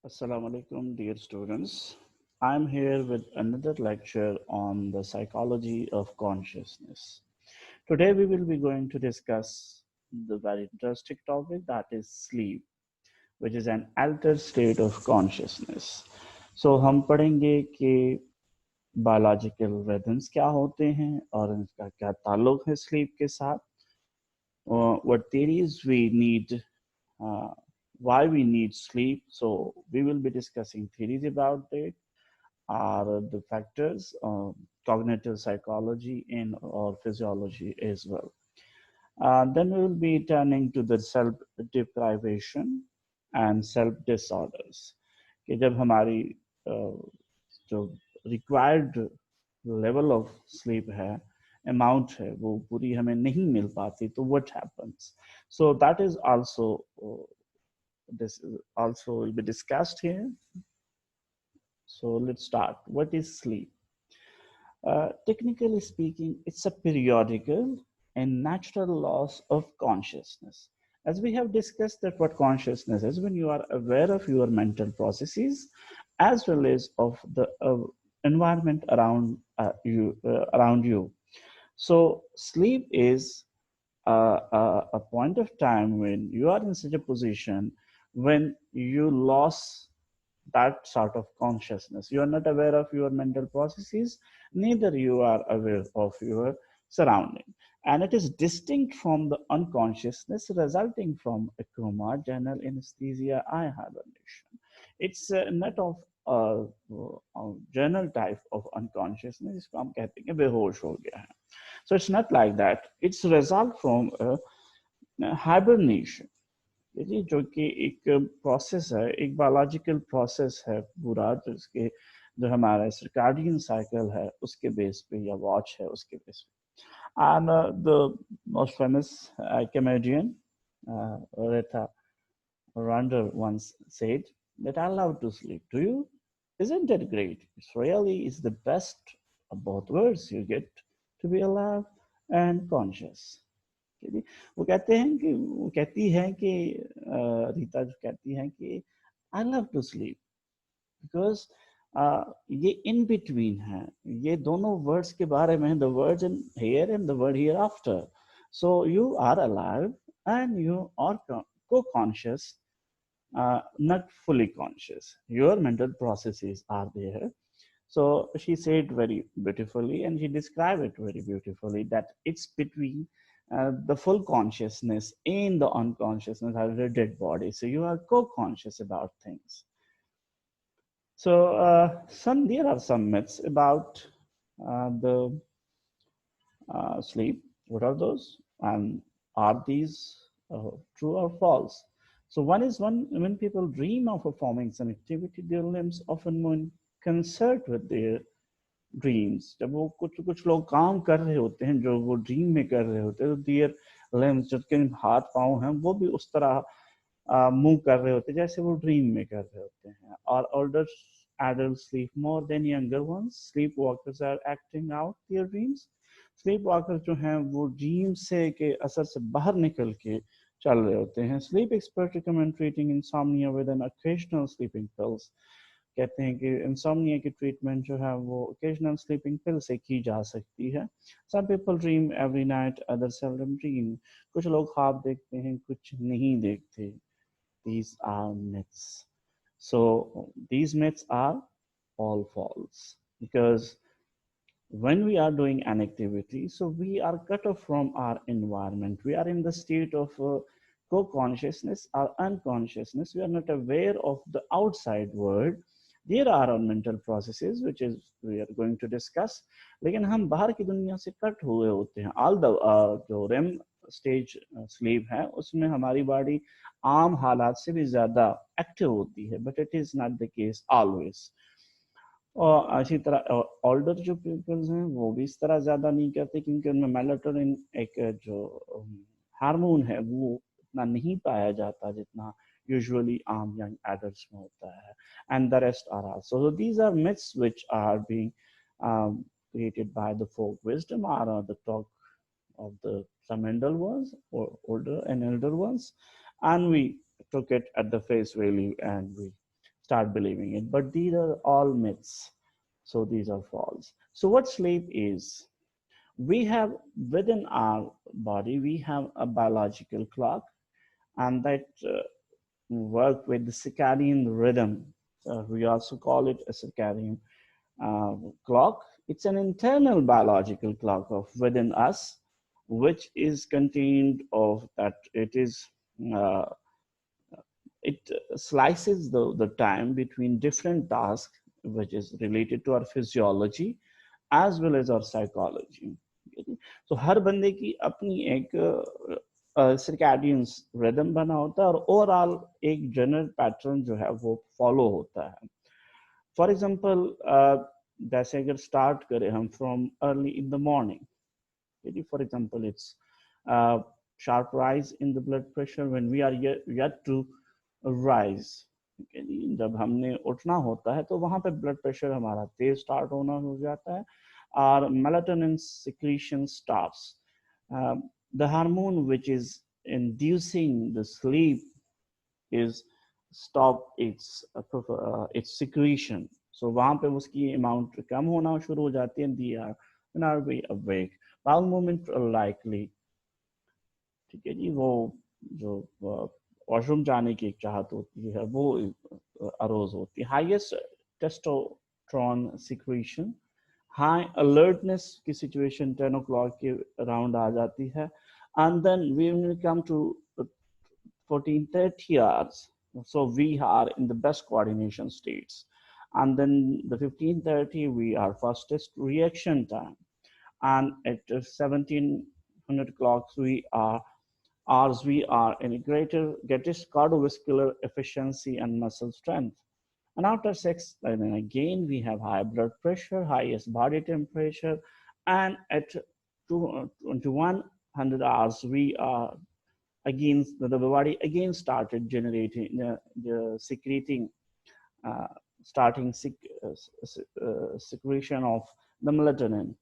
Assalamu alaikum, dear students. I'm here with another lecture on the psychology of consciousness. Today, we will be going to discuss the very interesting topic that is sleep, which is an altered state of consciousness. So, हम पढ़ेंगे कि biological rhythms क्या होते हैं और इनका क्या ताल्लुक है sleep के साथ, what theories we need, uh, why we need sleep. So we will be discussing theories about it, are the factors, cognitive psychology and or physiology as well. Then we will be turning to the self deprivation and self disorders. कि जब हमारी जो required level of sleep है amount है वो पूरी हमें नहीं मिल पाती तो what happens so that is also this is also will be discussed here. So let's start. What is sleep? Technically speaking, it's a periodical and natural loss of consciousness. As we have discussed that what consciousness is when you are aware of your mental processes as well as of the environment around you. So sleep is a point of time when you are in such a position when you lost that sort of consciousness. You are not aware of your mental processes, neither you are aware of your surrounding. And it is distinct from the unconsciousness resulting from a coma, general anesthesia, eye hibernation. It's not of general type of unconsciousness. इसको हम कहते हैं कि बेहोश हो गया है. So it's not like that. It's a result from a hibernation. देखिए जो कि एक प्रोसेस है एक बायोलॉजिकल प्रोसेस है पूरा जिसके जो हमारा सर्काडियन साइकिल है उसके बेस पे या वॉच है उसके बेस पे and the most famous comedian Rita Ronder once said that I love to sleep. Do you? Isn't it great? It's really is the best of both worlds. You get to be alive and conscious. वो कहते हैं कि वो कहती है कि रीता जो कहती है कि I love to sleep because ये इन बिटवीन है ये दोनों वर्ड्स के बारे में the words in here and the word here after so you are alive and you are को conscious not fully conscious your mental processes are there. So she said very beautifully, and she described it very beautifully that it's between the full consciousness and the unconsciousness of the dead body. So you are co-conscious about things. So there are some myths about the sleep. What are those? And are these true or false? So one is when people dream of performing some activity, their limbs often move in concert with their dreams जब वो कुछ कुछ लोग काम कर रहे होते हैं जो वो ड्रीम में कर रहे होते हैं तो दियर लिम्स जो के हाथ पांव हैं वो भी उस तरह मूव कर रहे होते हैं जैसे वो ड्रीम में कर रहे होते हैं और older adults sleep more than younger ones. Sleepwalkers are acting out their dreams. Sleepwalkers जो हैं वो ड्रीम से के असर से बाहर निकल के चल रहे होते हैं. Sleep experts recommend treating insomnia with an occasional sleeping pills. कहते हैं कि इंसोम्निया की ट्रीटमेंट जो है वो ओकेजनल स्लीपिंग पिल से की जा सकती है. Some people dream every night, other seldom dream. कुछ लोग ख्वाब देखते हैं, कुछ नहीं देखते. These are myths. So these myths are all false because when we are doing an activity, so we are cut off from our environment. We are in the state of co-consciousness or unconsciousness. We are not aware of the outside world. There are our mental processes, which is we are going to discuss. लेकिन हम बाहर की दुनिया से cut हुए होते हैं. All the जो REM stage sleep है, उसमें हमारी बॉडी आम हालात से भी ज्यादा एक्टिव होती है, but it is not the case always. और इसी तरह ओल्डर जो पीपल्स हैं वो भी इस तरह ज़्यादा नहीं करते क्योंकि उनमें मेलाटोनिन एक जो हार्मोन है वो उतना नहीं पाया जाता जितना यूजुअली आम यंग एडल्ट्स में होता है. And the rest are also so these are myths which are being created by the folk wisdom or the talk of the some elder ones or older and elder ones, and we took it at the face value and we start believing it. But these are all myths. So these are false. So what sleep is? We have within our body, we have a biological clock, and that work with the circadian rhythm. We also call it a circadian clock. It's an internal biological clock of within us, which is contained of that uh, it slices the time between different tasks, which is related to our physiology as well as our psychology. So हर बंदे की अपनी एक circadian rhythm बना होता है और overall एक general pattern जो है वो फॉलो होता है. फॉर एग्जांपल जैसे अगर स्टार्ट करें हम from early in the morning, for example it's sharp rise in the blood pressure when we are yet to rise. जब हमने उठना होता है तो वहां पे ब्लड प्रेशर हमारा तेज स्टार्ट होना हो जाता है और melatonin secretion starts. The hormone which is inducing the sleep is stop its secretion. So वहां पे उसकी अमाउंट कम होना शुरू हो जाती है. दी are when are we awake? Bowel movement likely. ठीक है जी, वो जो वॉशरूम जाने की एक चाहत होती है वो अरोज होती है. Highest testosterone secretion, high alertness की सिचुएशन 10 o'clock के अराउंड आ जाती है. And then we will come to 14:30 hours. So we are in the best coordination states. And then the 15:30, we are fastest reaction time. And at 1700 clocks, we are in a greatest cardiovascular efficiency and muscle strength. And after sex, then again, we have high blood pressure, highest body temperature, and at 2100 hours, we are again, the body again started generating, secreting, uh, starting secretion of the melatonin,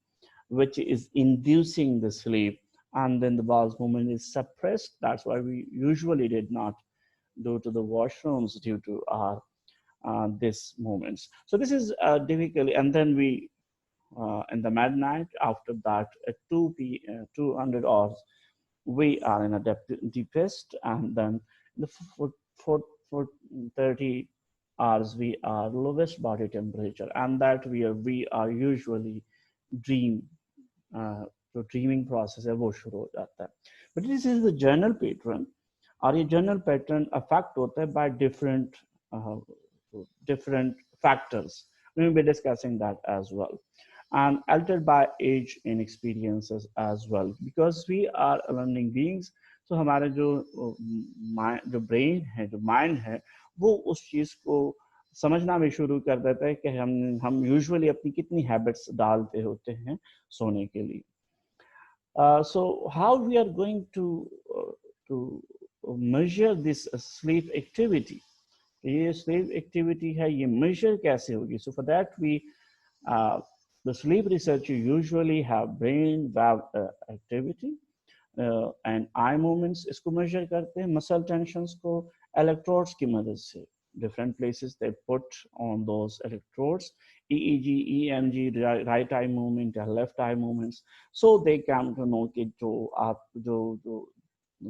which is inducing the sleep. And then the bowel movement is suppressed. That's why we usually did not go to the washrooms due to our these movements. So this is difficult. And then we in the midnight after that at 200 hours we are in a deepest, and then the for 30 hours we are lowest body temperature, and that we are usually dream. जो dreaming process है वो शुरू हो जाता है. But this is the general pattern, और ये general pattern affect होता है bye different factors. We will be discussing that as well, and altered by age and experiences as well, because we are learning beings. So हमारे जो brain है, जो mind है, वो उस चीज को समझना भी शुरू कर देता है कि हम यूजुअली अपनी कितनी हैबिट्स डालते होते हैं सोने के लिए. So how we are going to measure this sleep activity? ये sleep activity है, ये measure कैसे होगी? So for that the sleep researcher usually have brain wave activity and eye movements. इसको measure करते हैं. Muscle tensions को electrodes की मदद से different places they put on those electrodes. EEG, EMG, right eye movement or left eye movements. So they come to know कि जो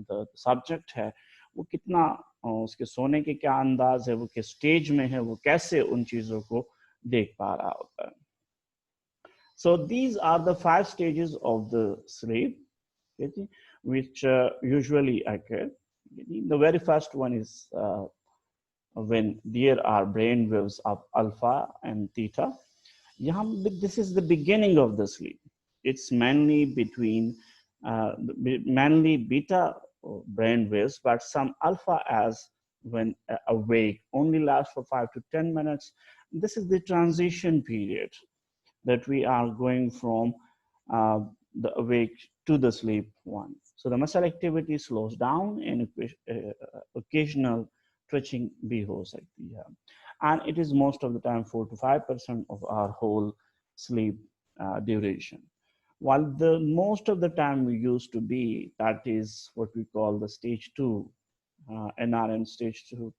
the subject है वो कितना उसके सोने के क्या अंदाज है, वो किस स्टेज में है, वो कैसे उन चीजों को देख पा रहा होता है. So these are the 5 stages of the sleep, okay, which usually occur. The very first one is when there are brain waves of alpha and theta. This is the beginning of the sleep. It's mainly mainly beta brain waves, but some alpha as when awake only lasts for 5 to 10 minutes. This is the transition period that we are going from the awake to the sleep one. So the muscle activity slows down and occasional twitching भी हो सकती है. And it is most of the time 4 to 5% of our whole sleep duration. While the most of the time we used to be, that is what we call the stage 2, NRM stage 2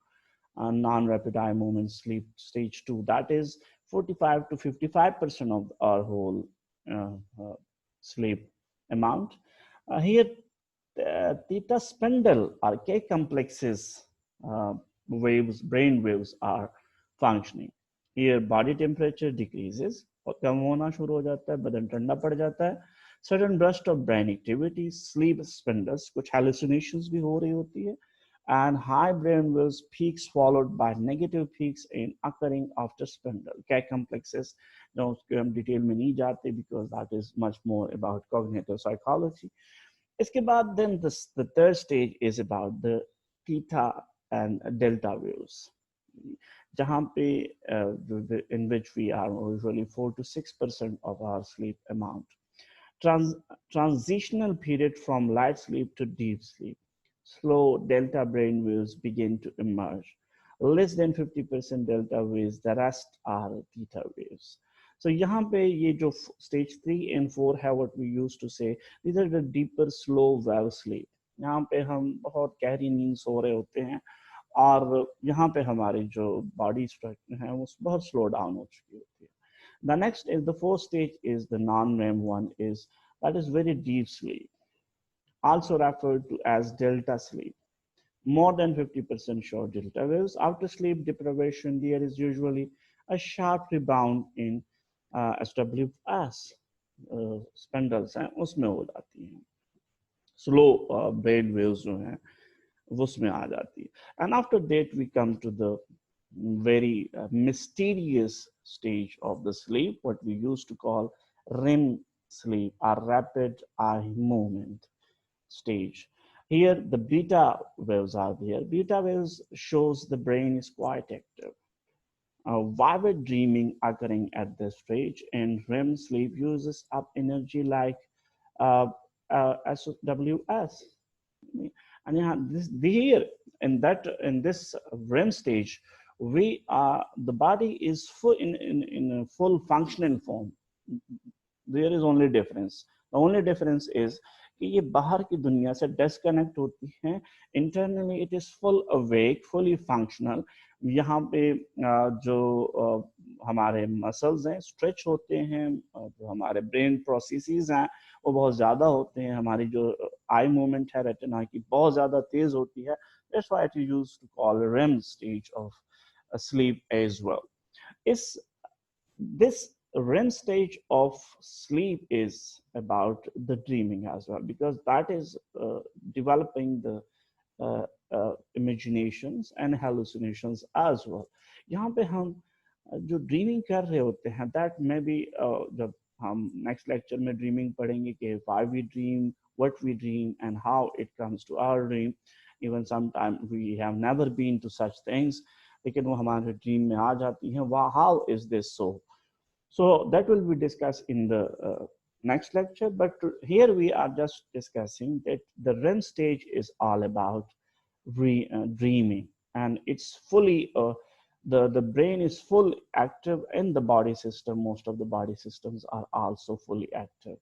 non-rapid eye movement sleep stage 2. That is 45 to 55% of our whole uh, uh, sleep amount. Here, theta spindle or K complexes waves, brain waves are functioning. Here, body temperature decreases और कम होना शुरू हो जाता है, बदन ठंडा पड़ जाता है. Sudden burst of brain activity, sleep spindles, कुछ hallucinations भी हो रही होती है, and high brain waves peaks followed by negative peaks in occurring after spindle. K complexes, no, उसके हम डिटेल में नहीं जाते because that is much more about cognitive psychology. इसके बाद then the third stage is about the theta and delta waves, जहाँ पे in which we are usually 4 to 6% of our sleep amount. Trans transitional period from light sleep to deep sleep. Slow delta brain waves begin to emerge. Less than 50% delta waves, the rest are theta waves. So यहाँ पे ये जो stage 3 and 4 है, what we used to say, these are the deeper slow wave sleep. यहाँ पे हम बहुत गहरी नींद सो रहे होते हैं और यहाँ पे हमारी जो बॉडी स्ट्रक्चर है वो बहुत स्लो डाउन हो चुकी होती है. The next is the fourth stage is the non-REM one, is that is very deep sleep, also referred to as delta sleep. More than 50% show delta waves. After sleep deprivation, there is usually a sharp rebound in SWS spindles हैं उसमें हो जाती हैं, slow brain waves जो हैं वो उसमें आ जाती है. And after that we come to the very mysterious stage of the sleep, what we used to call REM sleep, or rapid eye movement stage. Here the beta waves are there. Beta waves shows the brain is quite active. Vivid dreaming occurring at this stage, and REM sleep uses up energy like uh, SWS. And yeah, here in this REM stage, we are the body is full in a full functional form. There is only difference. The only difference is कि ये बाहर की दुनिया से disconnect होती हैं, internally it is full awake, fully functional. यहाँ पे जो हमारे मसल्स हैं स्ट्रेच होते हैं, जो हमारे ब्रेन प्रोसेसेस हैं वो बहुत ज़्यादा होते हैं, हमारी जो आई मूवमेंट है रेटिना की बहुत ज़्यादा तेज़ होती है. That's why it used to call REM stage of sleep as well. Is this REM stage of sleep is about the dreaming as well, because that is developing the imaginations and hallucinations as well. यहाँ पे हम जो dreaming कर रहे होते हैं, that may be जब हम नेक्स्ट लेक्चर में ड्रीमिंग पढ़ेंगे कि why we dream, what we dream, and how it comes to our dream. Even sometimes we have never been to such things, लेकिन वो हमारे ड्रीम में आ जाती हैं. How is this so? So that will be discussed in the next lecture. But here we are just discussing that the REM stage is all about dreaming, and it's fully the brain is fully active in the body system. Most of the body systems are also fully active,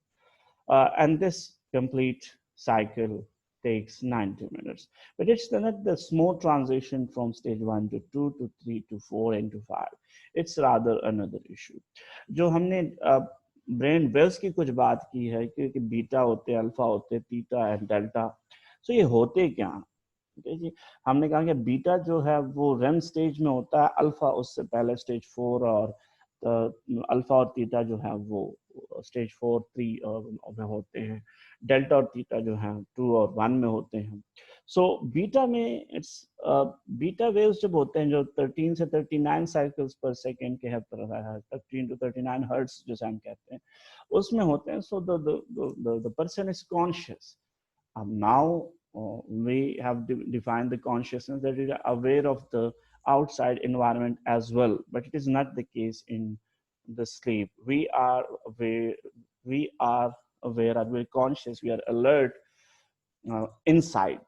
and this complete cycle takes 90 minutes. But it's not the smooth transition from stage 1 to 2 to 3 to 4 and to 5. It's rather another issue. जो हमने brain waves की कुछ बात की है कि beta होते हैं, अल्फा होते हैं, थीटा एंड डेल्टा. सो ये होते क्या? ठीक है जी, हमने कहा कि बीटा जो है वो रेम स्टेज में होता है, अल्फा उससे पहले स्टेज 4, और अल्फा और थीटा जो है वो स्टेज 4, 3 में होते हैं. डेल्टा और थीटा जो है 2 और 1 में होते हैं. सो बीटा में इट्स बीटा वेव्स जब होते हैं जो 13 से 39 साइकिल्स पर सेकेंड के है, 13 to 39 हर्ट्ज जैसे हम कहते हैं, उसमें होते हैं. So the person is conscious. Now we have defined the consciousness that is aware of the outside environment as well, but it is not the case in the sleep. We are aware, we are aware, and we're conscious, we are alert inside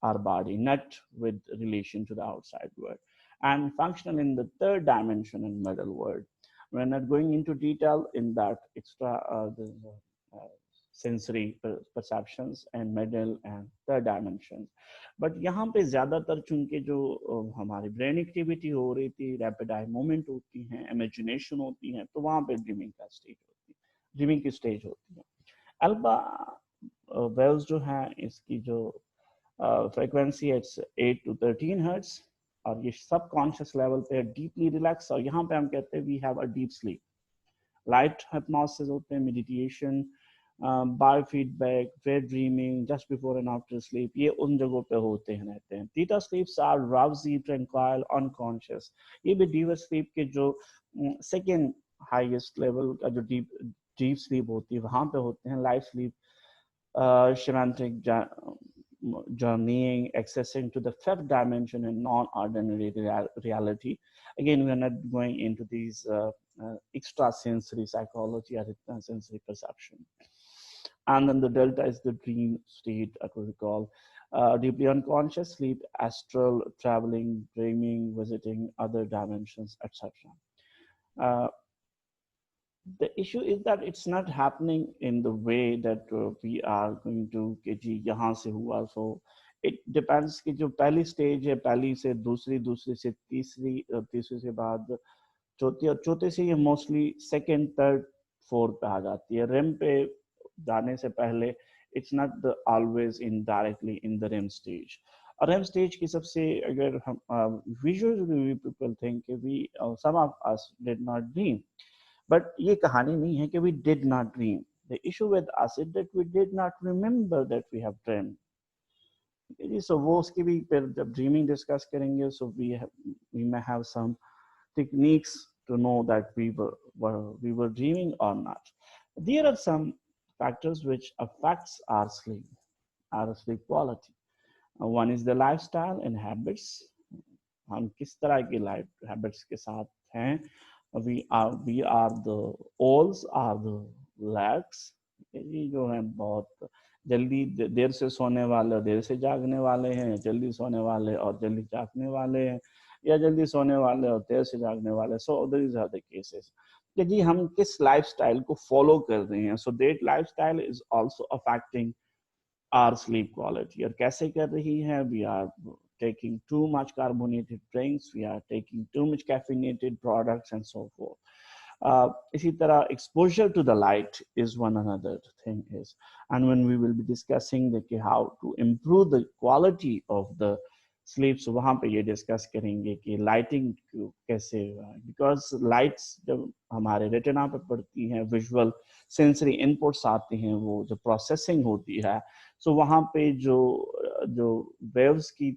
our body, not with relation to the outside world, and functional in the third dimension and middle world. We're not going into detail in that extra sensory perceptions and middle and third dimension. But यहाँ पे ज़्यादातर चूंकि जो हमारी brain activity हो रही थी, rapid eye movement होती हैं, इमेजिनेशन होती हैं, तो वहाँ पे ड्रीमिंग का स्टेज होती है, ड्रीमिंग की स्टेज होती है। अल्फा वेव्स जो हैं, इसकी जो फ्रीक्वेंसी है 8 to 13 हर्ट्ज, और ये सब कॉन्शियस लेवल पे डीपली रिलैक्स, और यहाँ पे हम कहते हैं we have a deep sleep. Light hypnosis होते हैं, meditation, biofeedback, wet dreaming, just before and after sleep, ये उन जगहों पे होते हैं रहते हैं। Theta sleeps are drowsy, tranquil, unconscious. ये भी डीप स्लीप के जो सेकेंड हाईएस्ट लेवल का जो डीप डीप स्लीप होती है वहाँ पे होते हैं। Life sleep, semantic journeying, accessing to the fifth dimension in non-ordinary reality. Again, we are not going into these extrasensory psychology or sensory perception. And then the delta is the dream state, I could recall. Deeply unconscious sleep, astral traveling, dreaming, visiting other dimensions, etc. The issue is that it's not happening in the way that we are going to कि जी यहाँ से हुआ, so it depends कि जो पहली stage है, पहली से दूसरी, दूसरी से तीसरी, तीसरी से बाद चौथी, और चौथे से ये मोस्टली सेकंड, थर्ड, फोर्थ पे आ जाती है। रेम पे जाने से पहले it's not always in directly in the REM stage. और रेम स्टेज की सबसे, अगर हम usually people think we some of us did not dream, but ये कहानी नहीं है कि we did not dream. The issue with us is that we did not remember that we have dreamed. Ji, so वो उसकी भी फिर जब ड्रीमिंग डिस्कस करेंगे, so we may have some techniques to know that we were dreaming or not. There are some factors which affects our sleep quality. One is the lifestyle and habits. हम किस तरह की life habits के साथ हैं। we are the owls are the lags। ये जो है बहुत जल्दी देर से सोने वाले और देर से जागने वाले हैं, जल्दी सोने वाले और जल्दी जागने वाले हैं, या जल्दी सोने वाले और देर से जागने वाले। So these are the cases कि जी हम किस लाइफस्टाइल को फॉलो कर रहे हैं। So that lifestyle is also affecting our sleep quality। और कैसे कर रही है? We are taking too much carbonated drinks, we are taking too much caffeinated products and so forth। इसी तरह exposure to the light is one another thing is, and when we will be discussing the how to improve the quality of the sleep, so वहाँ पे ये discuss करेंगे कि lighting कैसे, because lights जब हमारे रेटिना पे पड़ती हैं, विजुअल सेंसरी इनपुट्स आते हैं, वो जो प्रोसेसिंग होती है, सो वहाँ पे जो जो वेव्स की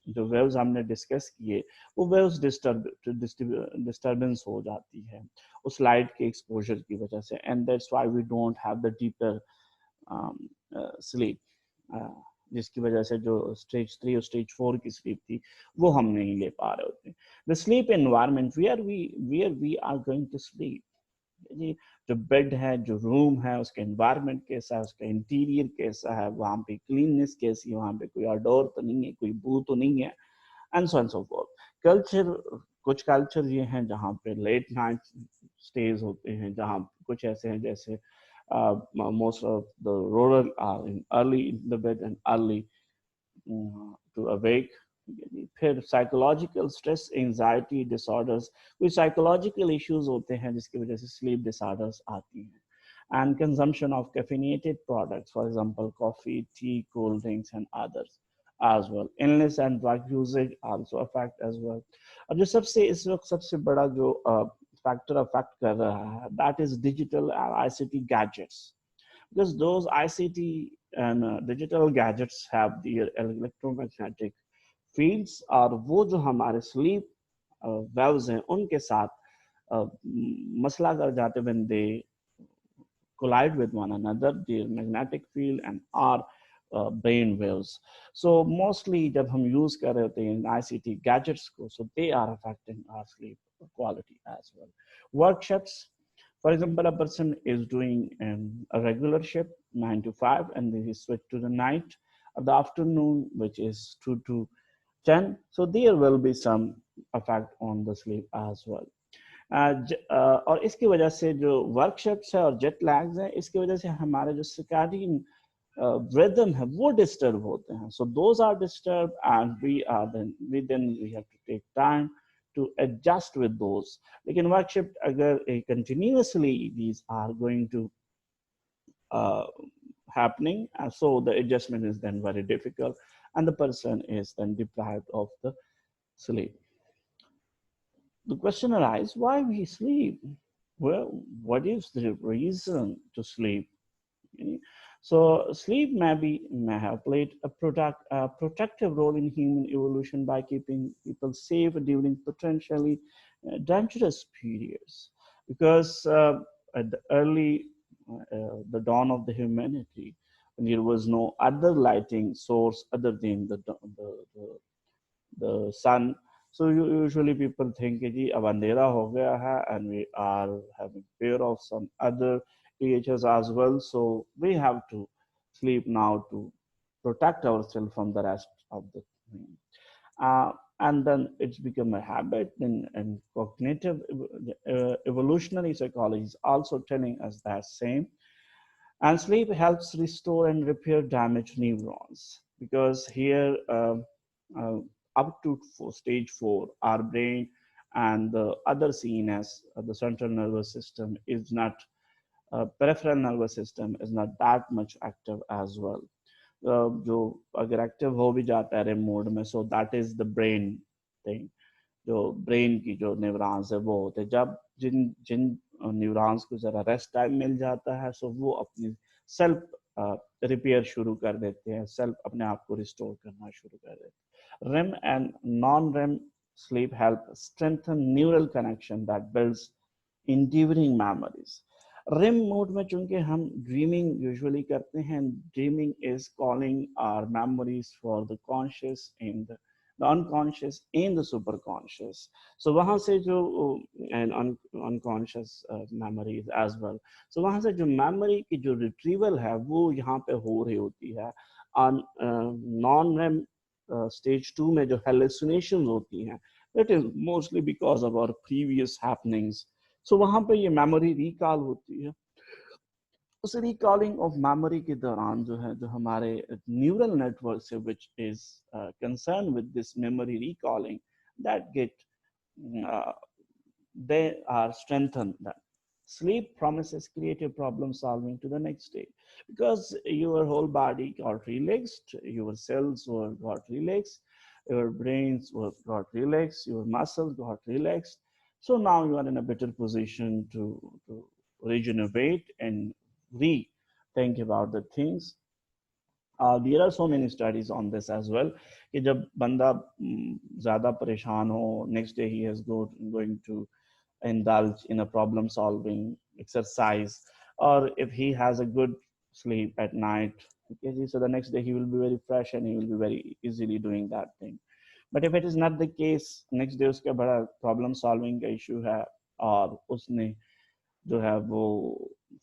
जो वेव्स हमने डिस्कस किए, वो वेव्स डिस्टर्बेंस हो जाती है उस लाइट के एक्सपोजर की वजह से, and that's why we don't have the deeper sleep, जिसकी वजह से जो स्टेज 3 और स्टेज 4 की स्लीप थी वो हम नहीं ले पा रहे होते। The sleep environment where we are going to sleep, जी जो बेड है, जो रूम है, उसका एनवायरनमेंट कैसा है, उसका इंटीरियर कैसा है, वहाँ पे क्लीननेस कैसी है, वहाँ पे कोई ऑडोर तो नहीं है, कोई बू तो नहीं है, and so and so fourth. Culture, कुछ कल्चर ये हैं जहाँ पे लेट नाइट स्टेज होते हैं, जहाँ कुछ ऐसे हैं जैसे most of the rural are in early in the bed and early to awake। फिर साइकोलॉजिकल स्ट्रेस, एंजाइटी डिसऑर्डर्स, कोई साइकोलॉजिकल इश्यूज होते हैं जिसकी वजह से स्लीप डिसऑर्डर्स आती हैं। And consumption of caffeinated products, for example coffee, T, cold drinks and others as well। illness and drug usage also affect as well। और जो सबसे इस वक्त सबसे बड़ा जो फैक्टर अफेक्ट कर रहा है, that is digital and ICT gadgets, because those ICT and digital gadgets have their electromagnetic fields, और वो जो हमारे स्लीप वेव्स हैं उनके साथ मसला कर जाते, when they collide with one another, their magnetic field and our brain waves। So mostly जब हम use कर रहे होते हैं ICT gadgets को, so they are affecting our sleep quality as well। Work shifts, for example, a person is doing a regular shift 9 to 5 and then he switch to the night or the afternoon, which is 2 to 10, so there will be some effect on the sleep as well। और इसकी वजह से जो वर्कशिप्स है और jet lags है, इसकी वजह से हमारे जो सर्कैडियन rhythm है वो डिस्टर्ब होते हैं. So those are disturbed and we have to take time to adjust with those. लेकिन work shift अगर continuously these are going to uh, happening, so the adjustment is then very difficult and the person is then deprived of the sleep. The question arises, why we sleep? Well, what is the reason to sleep? So sleep may have played a protective role in human evolution by keeping people safe during potentially dangerous periods. Because at the dawn of the humanity, when there was no other lighting source other than the sun. So usually people think कि जी अब अंधेरा हो गया है, and we are having fear of some other creatures as well. So we have to sleep now to protect ourselves from the rest of the thing. And then it's become a habit, and cognitive evolutionary psychology is also telling us that same. And sleep helps restore and repair damaged neurons, because here uh, up to stage 4, our brain and the other CNS, the central nervous system, is not peripheral nervous system is not that much active as well. जो अगर active हो भी जाता है REM mode में, so that is the brain thing. जो brain की जो न्यूरॉन्स है वो होते हैं, जब जिन जिन न्यूरॉन्स को जरा रेस्ट टाइम मिल जाता है, सो वो अपनी सेल्फ रिपेयर शुरू कर देते हैं, सेल्फ अपने आप को रिस्टोर करना शुरू कर देते हैं. REM and non REM sleep help strengthen neural connection that builds enduring memories. REM mode में चूंकि हम ड्रीमिंग यूजुअली करते हैं, dreaming is calling our memories for the conscious in the unconscious and the superconscious. So वहाँ से जो and unconscious memories as well. So वहाँ से जो memory की जो retrieval है वो यहाँ पे हो रही होती है. on non-REM stage 2 में जो hallucinations होती हैं, that is mostly because of our previous happenings. So वहाँ पे ये memory recall होती है. उस रिकॉलिंग ऑफ मेमोरी के दौरान जो है, जो हमारे न्यूरल नेटवर्क से which is concern with this memory recalling, that get they are strengthened. That sleep promises creative problem solving to the next day, because your whole body got relaxed, your cells were got relaxed, your brains were got relaxed, your muscles got relaxed. So now you are in a better position to regenerate and rethink about the things. There are so many studies on this as well कि जब बंदा ज़्यादा परेशान हो, next day he is going to indulge in a problem solving exercise, or if he has a good sleep at night, okay, so the next day he will be very fresh and he will be very easily doing that thing. But if it is not the case, next day उसका बड़ा problem solving का issue है और उसने जो है वो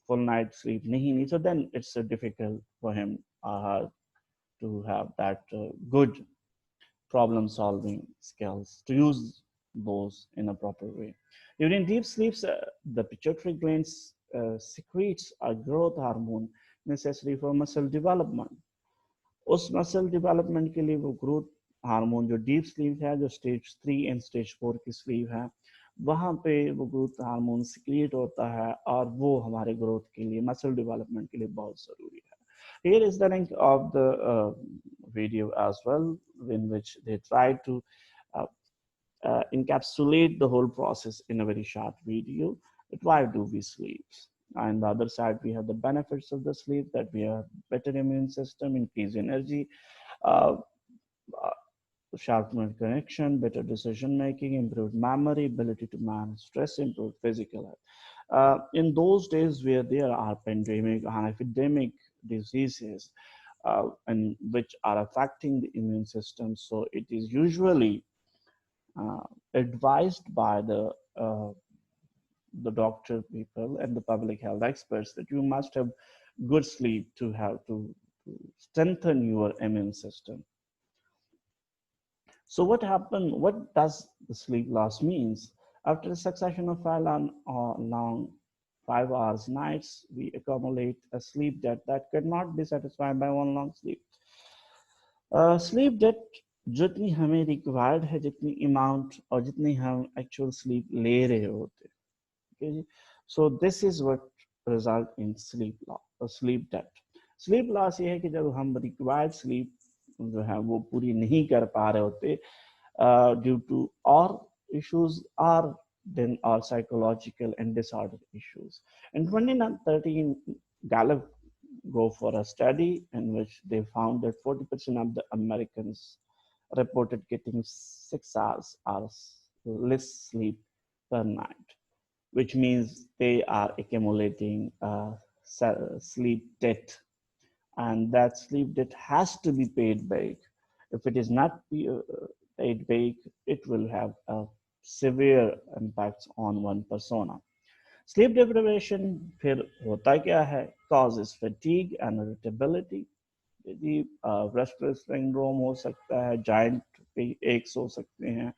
full night sleep नहीं ली, so then it's difficult for him to have that good problem solving skills, to use those in a proper way. During deep sleeps, the pituitary gland secretes a growth hormone necessary for muscle development. उस muscle development के लिए वो growth hormone जो deep sleep है, जो stage 3 and stage 4 की sleep है, वहाँ पे वो ग्रोथ हार्मोन सिक्रिएट होता है और वो हमारे ग्रोथ के लिए, मसल डेवलपमेंट के लिए बहुत ज़रूरी है. Here is the link of the video as well, in which they try to uh, encapsulate the whole process in a very short video. But why do we sleep? On the other side, we have the benefits of the sleep, that we have better immune system, increased energy, uh, sharper connection, better decision making, improved memory, ability to manage stress, improved physical health. In those days where there are pandemic and epidemic diseases and which are affecting the immune system, so it is usually advised by the doctor people and the public health experts that you must have good sleep to have to strengthen your immune system. So what happened? What does the sleep loss means? After a succession of long 5 hours nights, we accumulate a sleep debt that cannot be satisfied by one long sleep. Sleep debt जितनी हमें required है, जितनी amount और जितनी हम actual sleep ले रहे होते हैं, जी। So this is what result in sleep debt. Sleep loss ये है कि जब हम रिक्वायर्ड स्लीप जो है वो पूरी नहीं कर पा रहे होते ड्यू टू और issues are then are psychological and disorder issues. In 2013, Gallup go for a study in which they found that 40% of the Americans reported getting 6 hours or less sleep per night, which means they are accumulating sleep debt, and that sleep debt has to be paid back. If it is not paid back, it will have a severe impacts on one persona. Sleep deprivation फिर होता क्या है? Causes fatigue and irritability. यदि restless syndrome हो सकता है, joint x हो सकते हैं,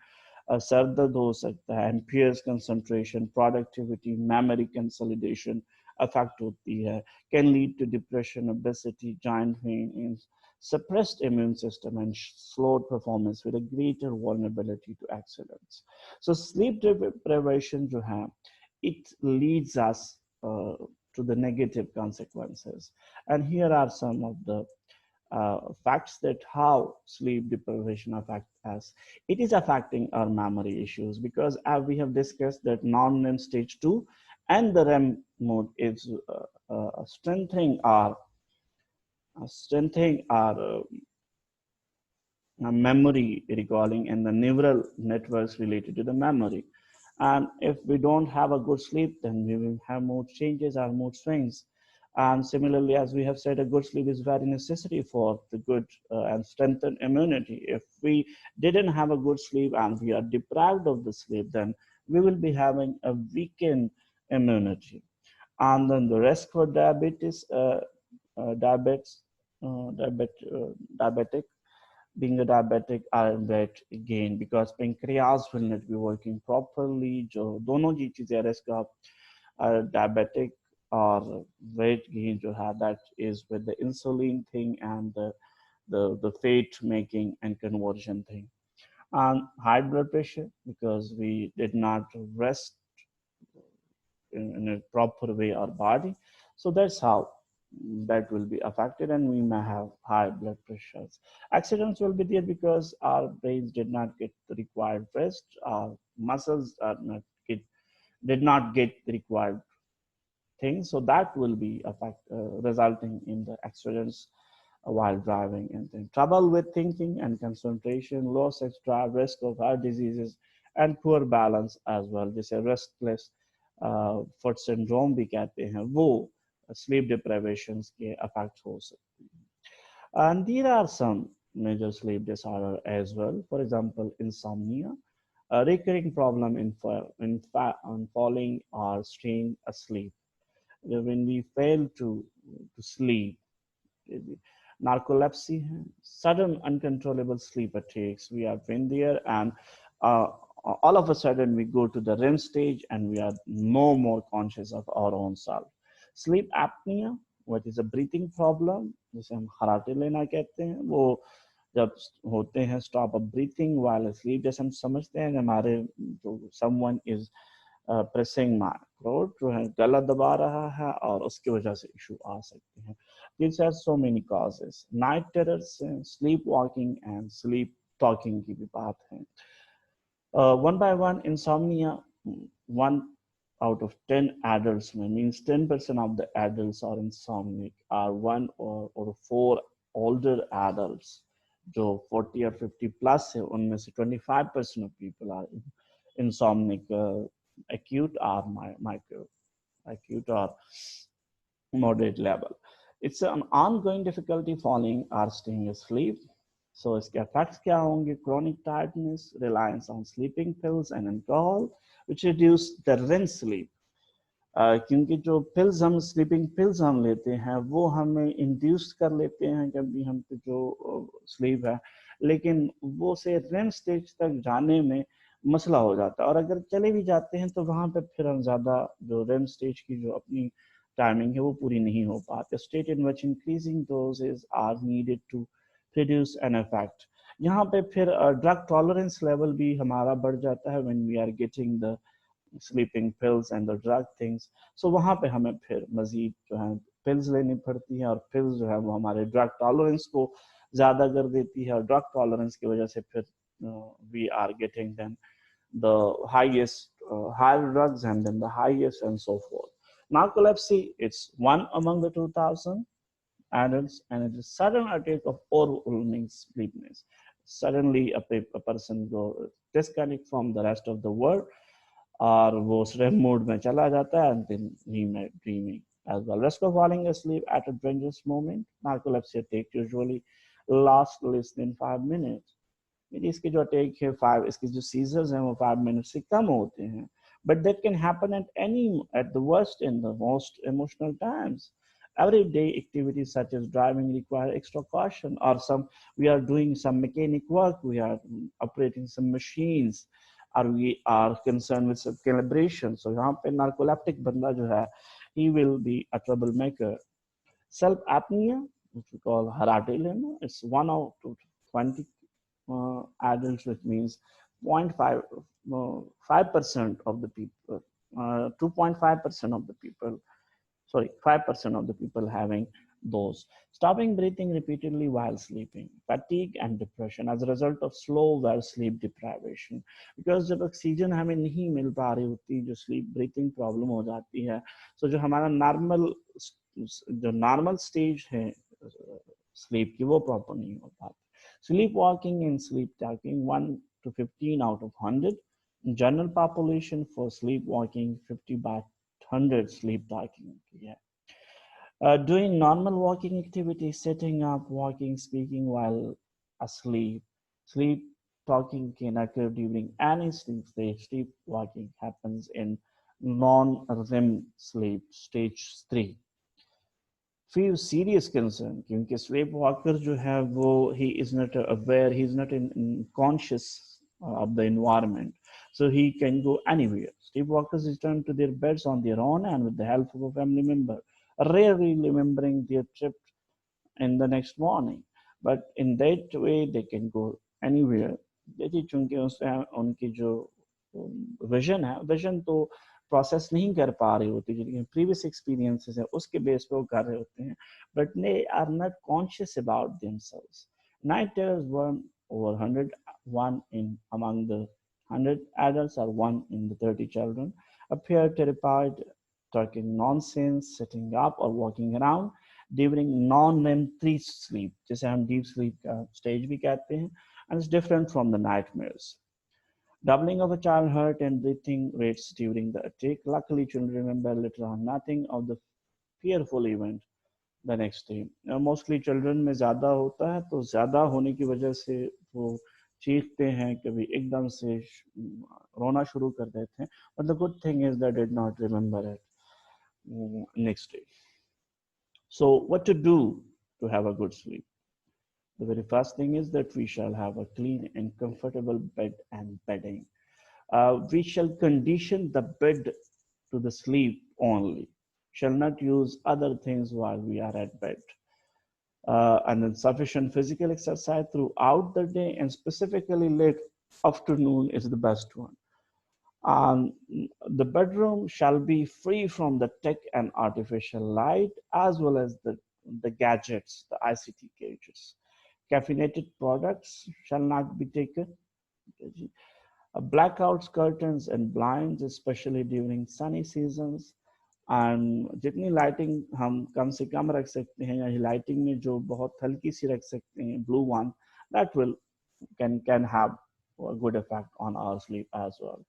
सर दर्द हो सकता है, impairs concentration, productivity, memory consolidation affect होती है, can lead to depression, obesity, joint pain, suppressed immune system and slowed performance with a greater vulnerability to accidents. So sleep deprivation जो है, it leads us to the negative consequences. And here are some of the facts that how sleep deprivation affects us. It is affecting our memory issues because as we have discussed that non-REM stage 2 and the REM mode is strengthening our memory recalling and the neural networks related to the memory. And if we don't have a good sleep, then we will have mood changes or mood swings. And similarly, as we have said, a good sleep is very necessary for the good and strengthened immunity. If we didn't have a good sleep and we are deprived of the sleep, then we will be having a weakened immunity. And then the risk for diabetes, diabetes, diabetic, being a diabetic are weight gain because pancreas will not be working properly. जो दोनों ही चीजें risk of diabetic or weight gain जो है, that is with the insulin thing and the fat making and conversion thing. And high blood pressure because we did not rest in a proper way our body. So that's how that will be affected, and we may have high blood pressures. Accidents will be there because our brains did not get the required rest, our muscles are not get, did not get the required things. So that will be resulting in the accidents while driving, and then trouble with thinking and concentration, low sex drive, risk of heart diseases, and poor balance as well. जैसे restless foot syndrome भी कहते हैं, वो sleep deprivations के affect हो सकती हैं. And there are some major sleep disorder as well. For example, insomnia, a recurring problem in falling or staying asleep. When we fail to sleep, narcolepsy, sudden uncontrollable sleep attacks. We have been there, and uh, all of a sudden we go to the REM stage and we are no more conscious of our own self. Sleep apnea, which is a breathing problem, जिसे हम खराटे लेना कहते हैं, वो जब होते हैं stop of breathing while asleep, जैसे हम समझते हैं कि हमारे जो someone is प्रेसिंग मार थ्रोट जो है गला दबा रहा है और उसकी वजह से इशू आ सकते हैं. These are so many causes. Night terrors, sleep walking and sleep talking की भी बात है. One by one, insomnia, 1 out of 10 adults means 10% of the adults are insomniac, are one or four older adults जो 40 or 50 plus है, उनमें से 25% of people are insomniac, acute or micro acute or moderate level. It's an ongoing difficulty falling or staying asleep. So इसके effects क्या होंगे? Chronic tiredness, reliance on sleeping pills and alcohol, which reduce the REM sleep. क्योंकि जो pills हम sleeping pills हम लेते हैं वो हमें इंड्यूस कर लेते हैं कभी हम पे जो स्लीप है, लेकिन वो से रेम स्टेज तक जाने में मसला हो जाता है। और अगर चले भी जाते हैं तो वहाँ पे फिर हम ज़्यादा जो रेम स्टेज की जो अपनी टाइमिंग है वो पूरी नहीं हो पाती। State in which increasing doses are needed to produce an effect. यहाँ पे फिर ड्रग टॉलरेंस लेवल भी हमारा बढ़ जाता है when we are getting the sleeping pills and the drug things. So वहाँ पे हमें फिर मजीद जो है पिल्स लेनी पड़ती है, और पिल्स जो है वो हमारे ड्रग टॉलरेंस को ज़्यादा कर देती है, और ड्रग टॉलरेंस की वजह से फिर we are getting then the highest higher drugs and then the highest and so forth. Narcolepsy, it's one among the 2000 adults, and it is sudden attack of overwhelming sleepiness. Suddenly a person go disconnect from the rest of the world, और वो स्रेम mode में चला जाता है, and then dreaming as well. Risk of falling asleep at a dangerous moment. Narcolepsy attack usually last less than 5 minutes. मेरी इसके जो अटैक है फाइव, इसके जो सीजर्स हैं वो 5 मिनट से कम होते हैं, but that can happen at the worst in the most emotional times. Everyday activities such as driving require extra caution, or some we are doing some mechanic work, we are operating some machines, or we are concerned with some calibration. So यहाँ पे narcoleptic बंदा जो है, he will be a troublemaker. Self apnea, which we call heart dilemma, it's 1 out of 20 adults, which means 0.5 5% of the people, 2.5% of the people, sorry, 5% of the people having those. Stopping breathing repeatedly while sleeping, fatigue and depression as a result of slow well sleep deprivation. Because जब oxygen हमें नहीं मिल पा रही होती, जो sleep breathing problem हो जाती है, so जो हमारा नॉर्मल स्टेज है स्लीप की वो प्रॉपर नहीं हो पाती. Sleepwalking and sleep talking, 1 to 15 out of 100. General population for sleepwalking, 50 by 100 sleep talking. Yeah. Doing normal walking activities, sitting up, walking, speaking while asleep. Sleep talking can occur during any sleep stage. Sleepwalking happens in non-REM sleep, stage 3. Few serious concern, क्योंकि sleep walker जो है वो he is not aware, he is not conscious of the environment, so he can go anywhere. Sleepwalkers return to their beds on their own and with the help of a family member, rarely remembering their trip in the next morning, but in that way they can go anywhere. देखिए चूंकि उससे उनकी जो vision है, vision तो process नहीं कर पा रही होती, जिनके प्रीवियस एक्सपीरियंसेस है उसके बेस पे वो कर रहे होते हैं, but they are not conscious about themselves. Night terrors, one over 100, one in among the 100 adults or one in the 30 children, appear terrified, talking nonsense, sitting up or walking around during non-REM 3 sleep, जिसे हम deep sleep का stage भी कहते हैं, and it's different from the nightmares. Doubling of a child heart and breathing rates during the attack. Luckily, children remember little or nothing of the fearful event the next day. Mostly children में ज़्यादा होता है, तो ज़्यादा होने की वजह से वो चीखते हैं, कभी एकदम से रोना शुरू कर देते हैं. But the good thing is they did not remember it next day. So what to do to have a good sleep? The very first thing is that we shall have a clean and comfortable bed and bedding. We shall condition the bed to the sleep only, shall not use other things while we are at bed. And then sufficient physical exercise throughout the day, and specifically late afternoon is the best one. Um, the bedroom shall be free from the tech and artificial light, as well as the gadgets, the ICT gadgets. Caffeinated products shall not be taken. Blackouts, curtains, and blinds, especially during sunny seasons. And जितनी lighting हम कम से कम रख सकते हैं, या lighting में जो बहुत हल्की सी रख सकते हैं, blue one, that will can have a good effect on our sleep as well.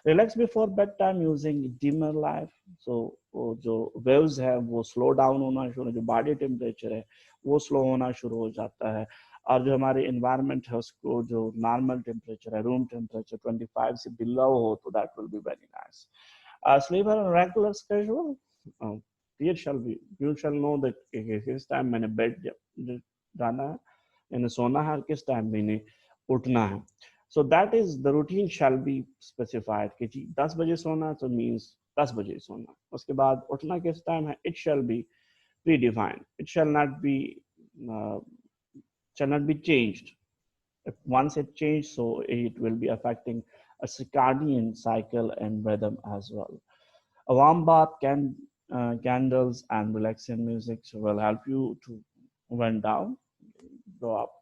Relax before bedtime using dimmer light. So वो जो waves है वो slow down होना शुरू, जो body temperature है वो slow होना शुरू हो जाता है, और जो हमारे environment है उसको जो normal temperature है, room temperature 25 से below हो, तो that will be very nice. Sleep on a regular schedule. It shall be, you shall know that किस टाइम मैंने बेड जाना है, मैंने सोना है, और किस टाइम मैंने उठना है. So that is the routine shall be specified कि जी 10 बजे सोना तो means 10 बजे सोना. उसके बाद उठना किस टाइम है, it shall be predefined. It uh, shall not be changed. If once it changed, so it will be affecting a circadian cycle and rhythm as well. A warm bath, candles, and relaxing music will help you to wind down, go up.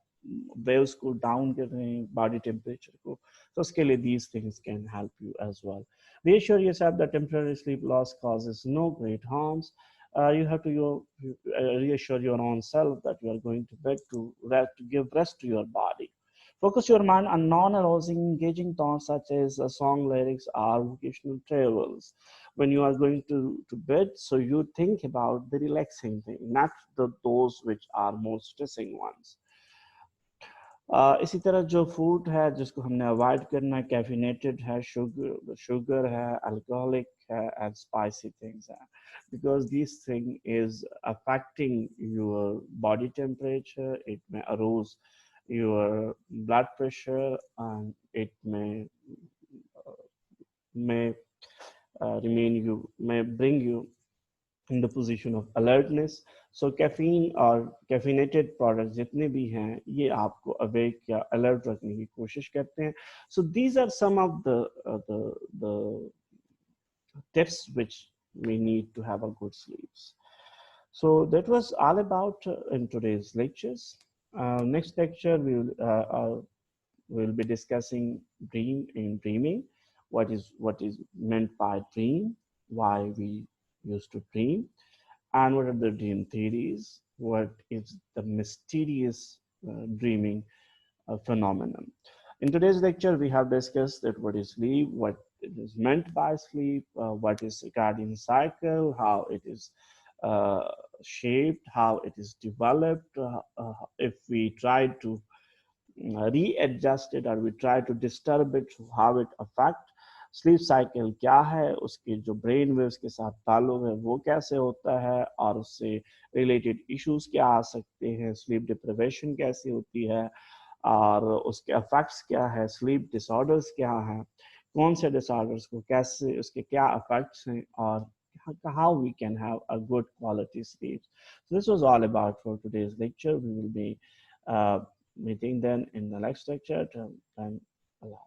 Waves को down कर रहे हैं body temperature को, so उसके लिए these things can help you as well. Reassure yourself that temporary sleep loss causes no great harms. You have to reassure your own self that you are going to bed to rest, to give rest to your body. Focus your mind on non-arousing, engaging thoughts such as song lyrics or vocational travels. When you are going to bed, so you think about the relaxing thing, not those which are more stressing ones. इसी तरह जो food है जिसको हमने avoid करना है, caffeinated है, sugar है, अल्कोहलिक है एंड स्पाइसी थिंग्स है, because this thing is affecting your body temperature. It may arouse your blood pressure and it may bring you in the position of alertness. So caffeine और caffeinated products जितने भी हैं ये आपको awake या alert रखने की कोशिश करते हैं. So these are some of the tips which we need to have a good sleeps. So that was all about in today's lectures. Next lecture we'll be discussing dreaming, what is meant by dream, why we used to dream, and what are the dream theories, what is the mysterious dreaming phenomenon. In today's lecture, we have discussed that what is sleep, what it is meant by sleep, what is circadian cycle, how it is uh, shaped, how it is developed. If we try to readjust it or we try to disturb it, how it affect sleep cycle क्या है, उसके जो brain waves के साथ ताल्लुक है वो कैसे होता है, और उससे रिलेटेड इश्यूज क्या आ सकते हैं, स्लीप डिप्रिवेशन कैसी होती है और उसके इफेक्ट्स क्या है, स्लीप डिसऑर्डर्स क्या हैं, कौन से डिसऑर्डर्स को कैसे, उसके क्या इफेक्ट्स हैं, और how we can have a good quality sleep. So this was all about for today's lecture. We will be meeting then in the next lecture. And Allah.